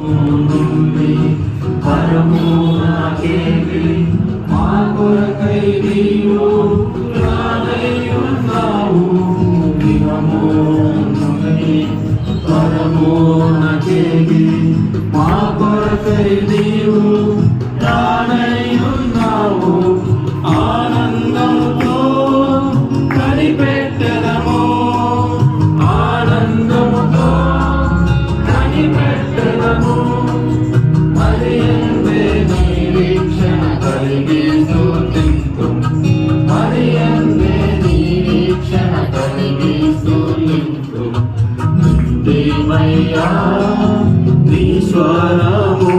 నుండి పరము నాకేమి మా కొరకై నీవు రానై ఉన్నావు దినము నుండి పరము నాకేమి మా కొరకై నీవు రానై ఉన్నావు ఆనందముతో కనిపెట్టెదము ఆనందముతో కనిపెట్టెదము మరి ఎందే నిరీక్షణ కలిగి స్తుతింతు మరి ఎందే నిరీక్షణ కలిగి స్తుతింతు దేవయ్యా నీ స్వరము